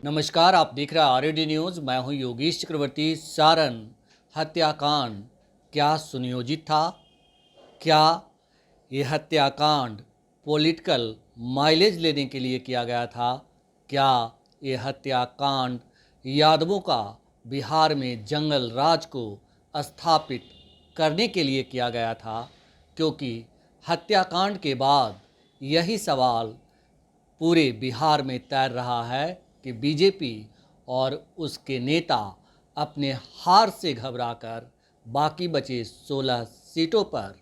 नमस्कार, आप देख रहे हैं आरएडी न्यूज़। मैं हूं योगेश चक्रवर्ती। सारण हत्याकांड क्या सुनियोजित था? क्या ये हत्याकांड पॉलिटिकल माइलेज लेने के लिए किया गया था? क्या ये हत्याकांड यादवों का बिहार में जंगल राज को स्थापित करने के लिए किया गया था? क्योंकि हत्याकांड के बाद यही सवाल पूरे बिहार में तैर रहा है कि बीजेपी और उसके नेता अपने हार से घबराकर बाकी बचे 16 सीटों पर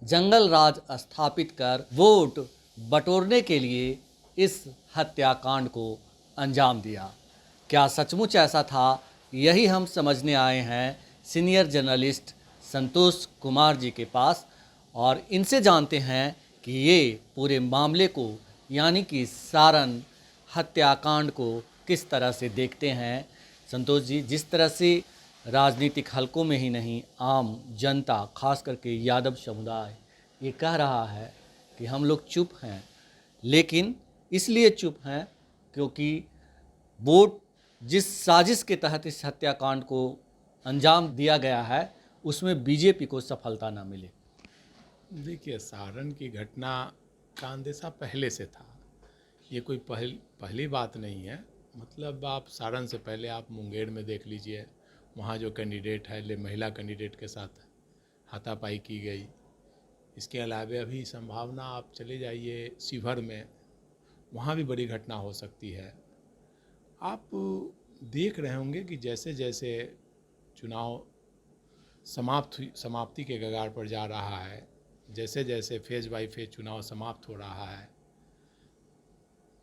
जंगल राज स्थापित कर वोट बटोरने के लिए इस हत्याकांड को अंजाम दिया। क्या सचमुच ऐसा था? यही हम समझने आए हैं सीनियर जर्नलिस्ट संतोष कुमार जी के पास और इनसे जानते हैं कि ये पूरे मामले को यानी कि सारण हत्याकांड को किस तरह से देखते हैं। संतोष जी, जिस तरह से राजनीतिक हलकों में ही नहीं, आम जनता खास करके यादव समुदाय ये कह रहा है कि हम लोग चुप हैं, लेकिन इसलिए चुप हैं क्योंकि वोट जिस साजिश के तहत इस हत्याकांड को अंजाम दिया गया है उसमें बीजेपी को सफलता ना मिले। देखिए, सारण की घटना का अंदेशा पहले से था। ये कोई पहली बात नहीं है। मतलब आप सारण से पहले आप मुंगेर में देख लीजिए, वहाँ जो कैंडिडेट है महिला कैंडिडेट के साथ हाथापाई की गई। इसके अलावा अभी संभावना आप चले जाइए शिवहर में, वहाँ भी बड़ी घटना हो सकती है। आप देख रहे होंगे कि जैसे जैसे चुनाव समाप्ति के कगार पर जा रहा है, जैसे जैसे फेज बाय फेज चुनाव समाप्त हो रहा है,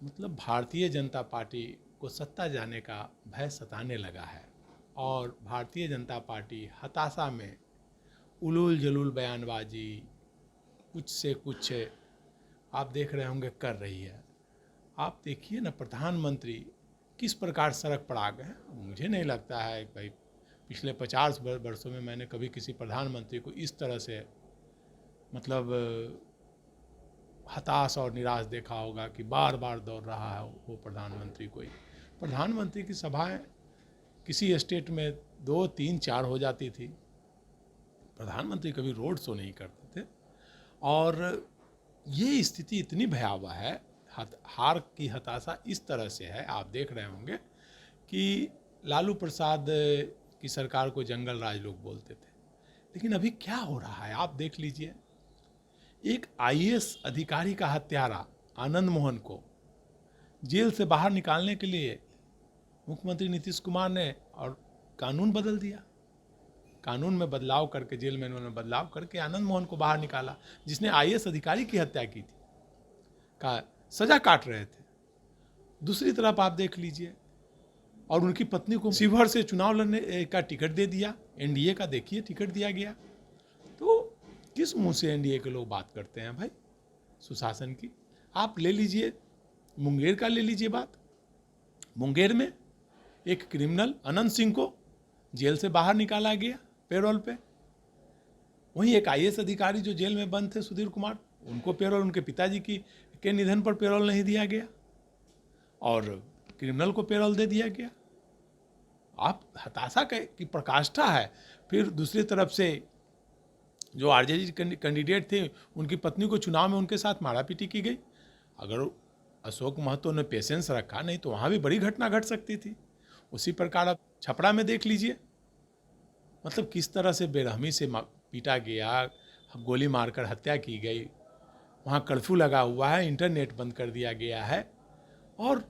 मतलब भारतीय जनता पार्टी को सत्ता जाने का भय सताने लगा है और भारतीय जनता पार्टी हताशा में उलूल जलूल बयानबाजी कुछ से कुछ आप देख रहे होंगे कर रही है। आप देखिए ना, प्रधानमंत्री किस प्रकार सड़क पर आ गए। मुझे नहीं लगता है भाई पिछले 50 वर्षों में मैंने कभी किसी प्रधानमंत्री को इस तरह से मतलब हताश और निराश देखा होगा कि बार बार दौड़ रहा है वो प्रधानमंत्री। कोई प्रधानमंत्री की सभाएं किसी स्टेट में 2, 3, 4 हो जाती थी। प्रधानमंत्री कभी रोड शो नहीं करते थे और ये स्थिति इतनी भयावह है, हार की हताशा इस तरह से है। आप देख रहे होंगे कि लालू प्रसाद की सरकार को जंगल राज लोग बोलते थे, लेकिन अभी क्या हो रहा है आप देख लीजिए। एक आईएएस अधिकारी का हत्यारा आनंद मोहन को जेल से बाहर निकालने के लिए मुख्यमंत्री नीतीश कुमार ने और कानून बदल दिया। कानून में बदलाव करके, जेल में उन्होंने बदलाव करके आनंद मोहन को बाहर निकाला, जिसने आईएएस अधिकारी की हत्या की थी, का सजा काट रहे थे। दूसरी तरफ आप देख लीजिए, और उनकी पत्नी को शिवहर से चुनाव लड़ने का टिकट दे दिया। एनडीए का देखिए टिकट दिया गया। तो किस मुंह से एनडीए के लोग बात करते हैं भाई सुशासन की? आप ले लीजिए मुंगेर का, ले लीजिए बात। मुंगेर में एक क्रिमिनल अनंत सिंह को जेल से बाहर निकाला गया पेरोल पे। वहीं एक आईएएस अधिकारी जो जेल में बंद थे सुधीर कुमार, उनको पेरोल, उनके पिताजी के निधन पर पेरोल नहीं दिया गया और क्रिमिनल को पेरोल दे दिया गया। आप हताशा की प्रकाष्ठा है। फिर दूसरी तरफ से जो आरजेडी कैंडिडेट थे, उनकी पत्नी को चुनाव में उनके साथ मारापीटी की गई। अगर अशोक महतो ने पेशेंस रखा, नहीं तो वहाँ भी बड़ी घटना घट सकती थी। उसी प्रकार आप छपरा में देख लीजिए, मतलब किस तरह से बेरहमी से पीटा गया, गोली मारकर हत्या की गई। वहाँ कर्फ्यू लगा हुआ है, इंटरनेट बंद कर दिया गया है और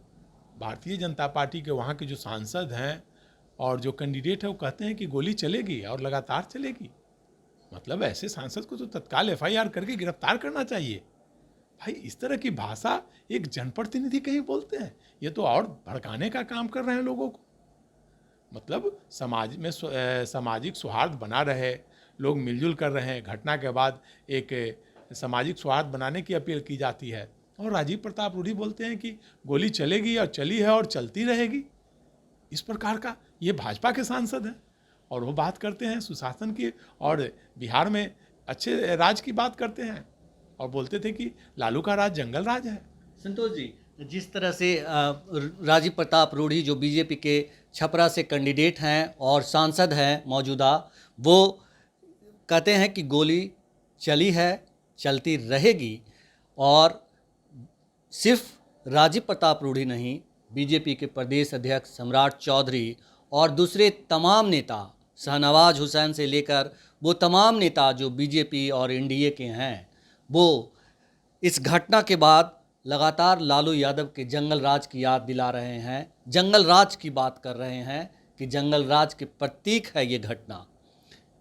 भारतीय जनता पार्टी के वहाँ के जो सांसद हैं और जो कैंडिडेट है वो कहते हैं कि गोली चलेगी और लगातार चलेगी। मतलब ऐसे सांसद को तो तत्काल एफआईआर करके गिरफ्तार करना चाहिए। भाई इस तरह की भाषा एक जनप्रतिनिधि कहीं बोलते हैं? ये तो और भड़काने का काम कर रहे हैं लोगों को। मतलब समाज में सामाजिक सौहार्द बना रहे, लोग मिलजुल कर रहे हैं। घटना के बाद एक सामाजिक सौहार्द बनाने की अपील की जाती है और राजीव प्रताप रूढ़ी बोलते हैं कि गोली चलेगी और चली है और चलती रहेगी। इस प्रकार का ये भाजपा के सांसद हैं और वो बात करते हैं सुशासन की और बिहार में अच्छे राज की बात करते हैं और बोलते थे कि लालू का राज जंगल राज है। संतोष जी, जिस तरह से राजीव प्रताप रूढ़ी जो बीजेपी के छपरा से कैंडिडेट हैं और सांसद हैं मौजूदा, वो कहते हैं कि गोली चली है, चलती रहेगी, और सिर्फ राजीव प्रताप रूढ़ी नहीं, बीजेपी के प्रदेश अध्यक्ष सम्राट चौधरी और दूसरे तमाम नेता, शाहनवाज हुसैन से लेकर वो तमाम नेता जो बीजेपी और एनडीए के हैं, वो इस घटना के बाद लगातार लालू यादव के जंगल राज की याद दिला रहे हैं, जंगल राज की बात कर रहे हैं कि जंगल राज के प्रतीक है ये घटना।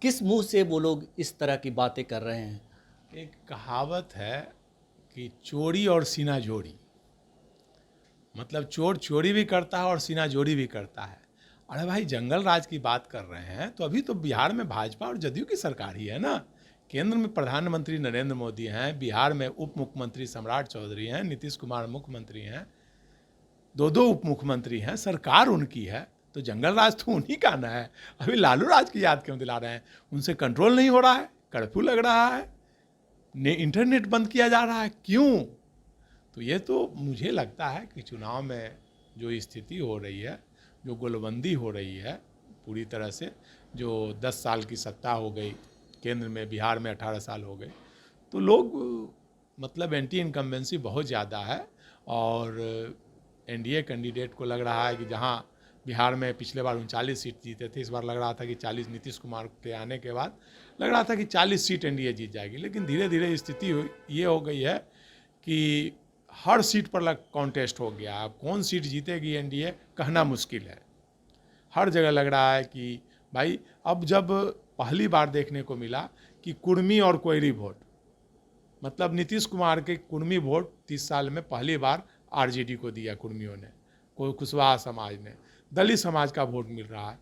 किस मुंह से वो लोग इस तरह की बातें कर रहे हैं? एक कहावत है कि चोरी और सीना जोड़ी, मतलब चोर चोरी भी करता है और सीना जोड़ी भी करता है। अरे भाई, जंगल राज की बात कर रहे हैं तो अभी तो बिहार में भाजपा और जदयू की सरकार ही है ना। केंद्र में प्रधानमंत्री नरेंद्र मोदी हैं, बिहार में उप मुख्यमंत्री सम्राट चौधरी हैं, नीतीश कुमार मुख्यमंत्री हैं, दो उप मुख्यमंत्री हैं, सरकार उनकी है, तो जंगल राज तो उन्हीं का ना है। अभी लालू राज की याद क्यों दिला रहे हैं? उनसे कंट्रोल नहीं हो रहा है, कर्फ्यू लग रहा है, इंटरनेट बंद किया जा रहा है, क्यों? तो ये तो मुझे लगता है कि चुनाव में जो स्थिति हो रही है, जो गोलबंदी हो रही है पूरी तरह से, जो 10 साल की सत्ता हो गई केंद्र में, बिहार में 18 साल हो गए, तो लोग मतलब एंटी इनकम्बेंसी बहुत ज़्यादा है। और एनडीए कैंडिडेट को लग रहा है कि जहां बिहार में पिछले बार 39 सीट जीते थे, इस बार लग रहा था कि 40, नीतीश कुमार के आने के बाद लग रहा था कि 40 सीट एनडीए जीत जाएगी। लेकिन धीरे धीरे स्थिति ये हो गई है कि हर सीट पर कॉन्टेस्ट हो गया। अब कौन सीट जीतेगी एनडीए कहना मुश्किल है। हर जगह लग रहा है कि भाई, अब जब पहली बार देखने को मिला कि कुर्मी और कोयरी वोट, मतलब नीतीश कुमार के कुर्मी वोट 30 साल में पहली बार आरजेडी को दिया कुर्मियों ने, कोई कुशवाहा समाज ने, दलित समाज का वोट मिल रहा है,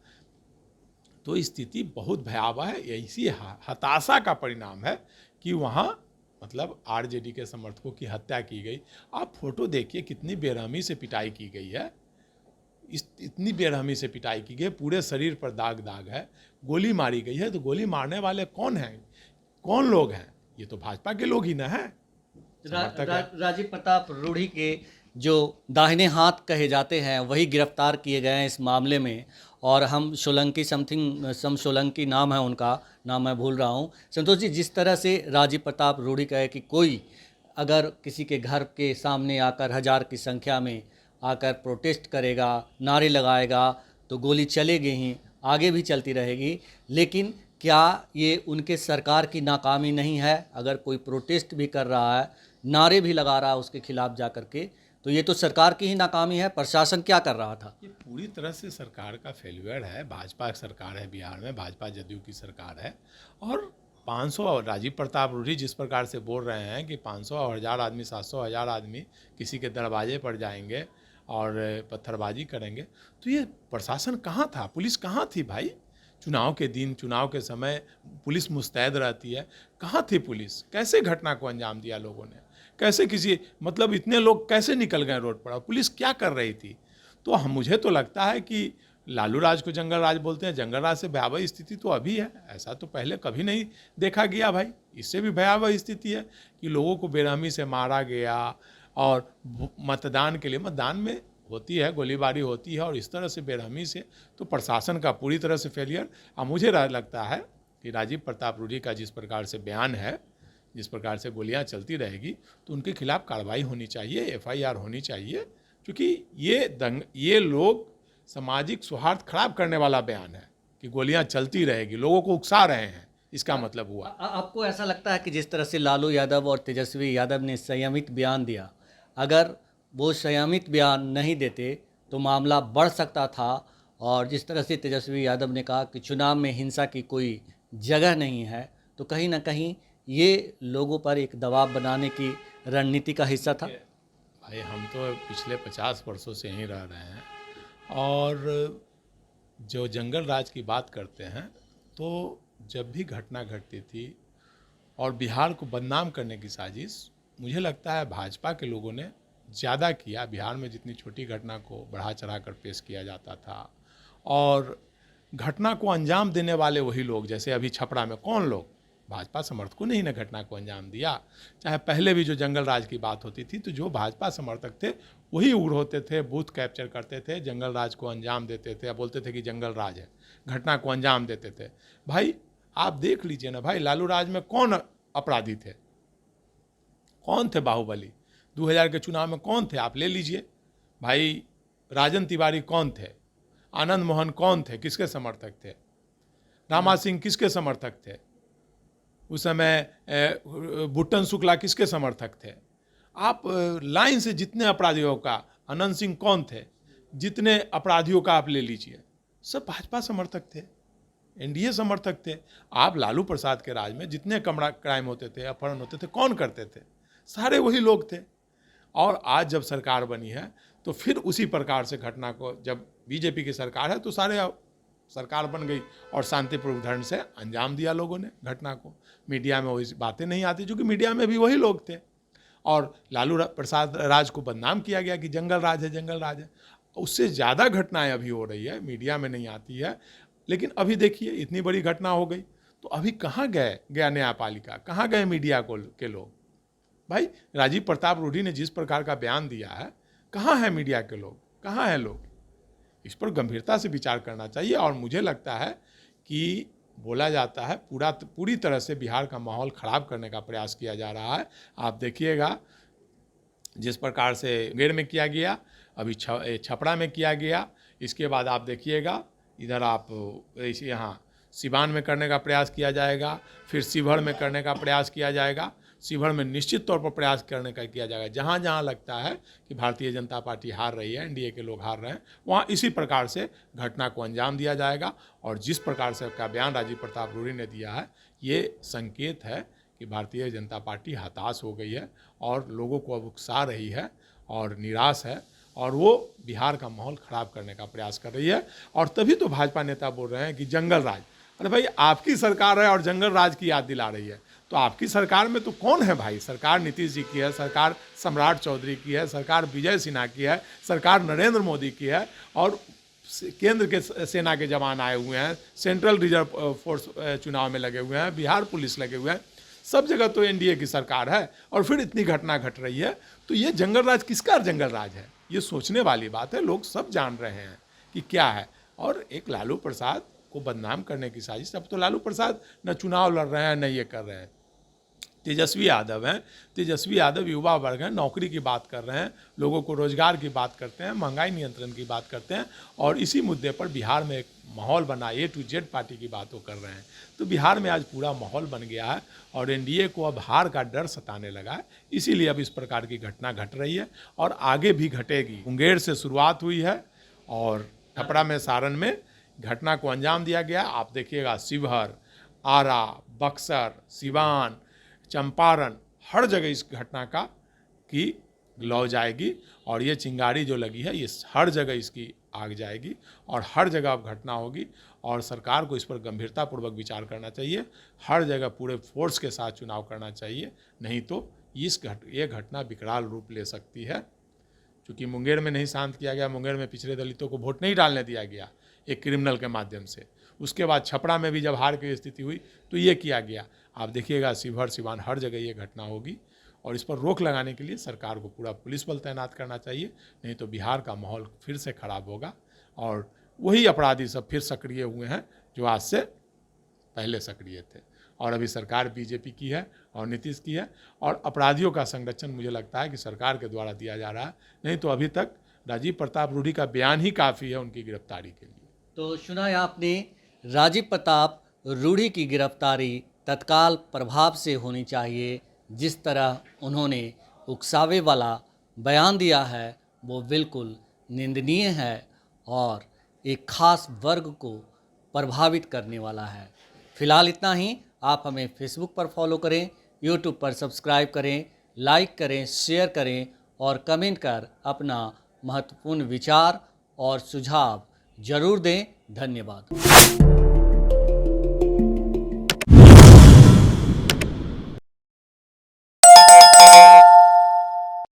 तो स्थिति बहुत भयावह है। इसी हताशा का परिणाम है कि वहाँ मतलब आरजेडी के समर्थकों की हत्या की गई। आप फोटो देखिए, कितनी बेरहमी से पिटाई की गई है, इतनी बेरहमी से पिटाई की गई, पूरे शरीर पर दाग दाग है, गोली मारी गई है। तो गोली मारने वाले कौन हैं, कौन लोग हैं? ये तो भाजपा के लोग ही ना हैं। राजीव प्रताप रूढ़ी के जो दाहिने हाथ कहे जाते हैं वही गिरफ्तार किए गए हैं इस मामले में, और हम सोलंकी सोलंकी नाम है उनका, नाम मैं भूल रहा हूँ। संतोष जी, जिस तरह से राजीव प्रताप रूढ़ी कहे कि कोई अगर किसी के घर के सामने आकर 1000 की संख्या में आकर प्रोटेस्ट करेगा, नारे लगाएगा, तो गोली चलेगी ही, आगे भी चलती रहेगी। लेकिन क्या ये उनके सरकार की नाकामी नहीं है? अगर कोई प्रोटेस्ट भी कर रहा है, नारे भी लगा रहा है उसके खिलाफ जा कर के, तो ये तो सरकार की ही नाकामी है। प्रशासन क्या कर रहा था? ये पूरी तरह से सरकार का फेल्यूर है। भाजपा सरकार है बिहार में, भाजपा जदयू की सरकार है। और 500 राजीव प्रताप रूढ़ी जिस प्रकार से बोल रहे हैं कि 500 और 1000 आदमी, 700 1000 आदमी किसी के दरवाजे पर जाएंगे और पत्थरबाजी करेंगे, तो ये प्रशासन कहाँ था? पुलिस कहाँ थी भाई? चुनाव के दिन, चुनाव के समय पुलिस मुस्तैद रहती है, कहाँ थी पुलिस? कैसे घटना को अंजाम दिया लोगों ने? कैसे किसी मतलब इतने लोग कैसे निकल गए रोड पर? पुलिस क्या कर रही थी? तो मुझे तो लगता है कि लालू राज को जंगल राज बोलते हैं, जंगल राज से भयावह स्थिति तो अभी है, ऐसा तो पहले कभी नहीं देखा गया भाई। इससे भी भयावह स्थिति है कि लोगों को बेरहमी से मारा गया, और मतदान के लिए, मतदान में होती है गोलीबारी होती है, और इस तरह से बेरहमी से, तो प्रशासन का पूरी तरह से फेलियर। अब मुझे लगता है कि राजीव प्रताप रूढ़ी का जिस प्रकार से बयान है, जिस प्रकार से गोलियां चलती रहेगी, तो उनके खिलाफ कार्रवाई होनी चाहिए, एफआईआर होनी चाहिए, क्योंकि ये लोग सामाजिक सौहार्द खराब करने वाला बयान है कि गोलियां चलती रहेगी, लोगों को उकसा रहे हैं, इसका मतलब हुआ। आपको ऐसा लगता है कि जिस तरह से लालू यादव और तेजस्वी यादव ने संयमित बयान दिया, अगर वो संयमित बयान नहीं देते तो मामला बढ़ सकता था, और जिस तरह से तेजस्वी यादव ने कहा कि चुनाव में हिंसा की कोई जगह नहीं है, तो कहीं ना कहीं ये लोगों पर एक दबाव बनाने की रणनीति का हिस्सा था। भाई, हम तो पिछले 50 वर्षों से यहीं रह रहे हैं, और जो जंगल राज की बात करते हैं, तो जब भी घटना घटती थी और बिहार को बदनाम करने की साजिश, मुझे लगता है भाजपा के लोगों ने ज़्यादा किया। बिहार में जितनी छोटी घटना को बढ़ा चढ़ा कर पेश किया जाता था, और घटना को अंजाम देने वाले वही लोग, जैसे अभी छपरा में कौन लोग, भाजपा समर्थकों ने ही न घटना को अंजाम दिया। चाहे पहले भी जो जंगल राज की बात होती थी, तो जो भाजपा समर्थक थे वही उग्र होते थे, बूथ कैप्चर करते थे, जंगल राज को अंजाम देते थे, बोलते थे कि जंगल राज है, घटना को अंजाम देते थे। भाई आप देख लीजिए ना भाई, लालू राज में कौन अपराधी थे, कौन थे बाहुबली? 2000 के चुनाव में कौन थे? आप ले लीजिए भाई। राजन तिवारी कौन थे? आनंद मोहन कौन थे, किसके समर्थक थे? रामा सिंह किसके समर्थक थे? उस समय बुट्टन शुक्ला किसके समर्थक थे? आप लाइन से जितने अपराधियों का, अनंत सिंह कौन थे, जितने अपराधियों का आप ले लीजिए, सब भाजपा समर्थक थे, एनडीए समर्थक थे। आप लालू प्रसाद के राज में जितने क्राइम होते थे, अपहरण होते थे, कौन करते थे? सारे वही लोग थे। और आज जब सरकार बनी है तो फिर उसी प्रकार से घटना को, जब बीजेपी की सरकार है तो सारे सरकार बन गई और शांतिपूर्वक ढंग से अंजाम दिया लोगों ने घटना को। मीडिया में वही बातें नहीं आती, क्योंकि मीडिया में भी वही लोग थे। और लालू प्रसाद राज को बदनाम किया गया कि जंगल राज है, जंगल राज है। उससे ज़्यादा घटनाएं अभी हो रही है, मीडिया में नहीं आती है। लेकिन अभी देखिए इतनी बड़ी घटना हो गई तो अभी कहाँ गया न्यायपालिका, कहाँ गए मीडिया के लोग? भाई राजीव प्रताप रूढ़ी ने जिस प्रकार का बयान दिया है, कहाँ है मीडिया के लोग, कहाँ हैं लोग? इस पर गंभीरता से विचार करना चाहिए। और मुझे लगता है कि बोला जाता है पूरी तरह से बिहार का माहौल ख़राब करने का प्रयास किया जा रहा है। आप देखिएगा जिस प्रकार से मुंगेर में किया गया, अभी छपरा में किया गया, इसके बाद आप देखिएगा इधर आप यहाँ सिवान में करने का प्रयास किया जाएगा, फिर शिवहर में करने का प्रयास किया जाएगा। शिवहर में निश्चित तौर पर प्रयास करने का किया जाएगा। जहाँ जहाँ लगता है कि भारतीय जनता पार्टी हार रही है, एनडीए के लोग हार रहे हैं, वहाँ इसी प्रकार से घटना को अंजाम दिया जाएगा। और जिस प्रकार से का बयान राजीव प्रताप रूढ़ी ने दिया है, ये संकेत है कि भारतीय जनता पार्टी हताश हो गई है और लोगों को अब उकसा रही है और निराश है, और वो बिहार का माहौल ख़राब करने का प्रयास कर रही है। और तभी तो भाजपा नेता बोल रहे हैं कि जंगल राज। अरे भाई आपकी सरकार है और जंगल राज की याद दिला रही है, तो आपकी सरकार में तो कौन है भाई? सरकार नीतीश जी की है, सरकार सम्राट चौधरी की है, सरकार विजय सिन्हा की है, सरकार नरेंद्र मोदी की है, और केंद्र के सेना के जवान आए हुए हैं, सेंट्रल रिजर्व फोर्स चुनाव में लगे हुए हैं, बिहार पुलिस लगे हुए हैं, सब जगह तो एनडीए की सरकार है। और फिर इतनी घटना घट रही है, तो ये जंगल राज किसका जंगल राज है? ये सोचने वाली बात है। लोग सब जान रहे हैं कि क्या है। और एक लालू प्रसाद को बदनाम करने की साजिश। अब तो लालू प्रसाद न चुनाव लड़ रहे हैं, न ये कर रहे हैं। तेजस्वी यादव हैं, तेजस्वी यादव युवा वर्ग हैं, नौकरी की बात कर रहे हैं, लोगों को रोजगार की बात करते हैं, महंगाई नियंत्रण की बात करते हैं, और इसी मुद्दे पर बिहार में एक माहौल बना, A to Z पार्टी की बात वो कर रहे हैं। तो बिहार में आज पूरा माहौल बन गया है और एनडीए को अब हार का डर सताने लगा है, इसीलिए अब इस प्रकार की घटना घट रही है और आगे भी घटेगी। मुंगेर से शुरुआत हुई है और छपरा में, सारण में घटना को अंजाम दिया गया। आप देखिएगा शिवहर, आरा, बक्सर, सिवान, चंपारण, हर जगह इस घटना की लौ जाएगी। और ये चिंगारी जो लगी है, ये हर जगह इसकी आग जाएगी और हर जगह अब घटना होगी। और सरकार को इस पर गंभीरतापूर्वक विचार करना चाहिए, हर जगह पूरे फोर्स के साथ चुनाव करना चाहिए, नहीं तो ये घटना विकराल रूप ले सकती है। क्योंकि मुंगेर में नहीं शांत किया गया, मुंगेर में पिछड़े दलितों को वोट नहीं डालने दिया गया एक क्रिमिनल के माध्यम से। उसके बाद छपरा में भी जब हार की स्थिति हुई तो ये किया गया। आप देखिएगा शिवहर, सिवान, हर जगह ये घटना होगी। और इस पर रोक लगाने के लिए सरकार को पूरा पुलिस बल तैनात करना चाहिए, नहीं तो बिहार का माहौल फिर से खराब होगा और वही अपराधी सब फिर सक्रिय हुए हैं जो आज से पहले सक्रिय थे। और अभी सरकार बीजेपी की है और नीतीश की है, और अपराधियों का संरक्षण मुझे लगता है कि सरकार के द्वारा दिया जा रहा है, नहीं तो अभी तक राजीव प्रताप रूढ़ी का बयान ही काफ़ी है उनकी गिरफ्तारी के लिए। तो सुना है आपने, राजीव प्रताप रूढ़ी की गिरफ्तारी तत्काल प्रभाव से होनी चाहिए। जिस तरह उन्होंने उकसावे वाला बयान दिया है वो बिल्कुल निंदनीय है और एक खास वर्ग को प्रभावित करने वाला है। फिलहाल इतना ही। आप हमें फेसबुक पर फॉलो करें, यूट्यूब पर सब्सक्राइब करें, लाइक करें, शेयर करें और कमेंट कर अपना महत्वपूर्ण विचार और सुझाव जरूर दें। धन्यवाद।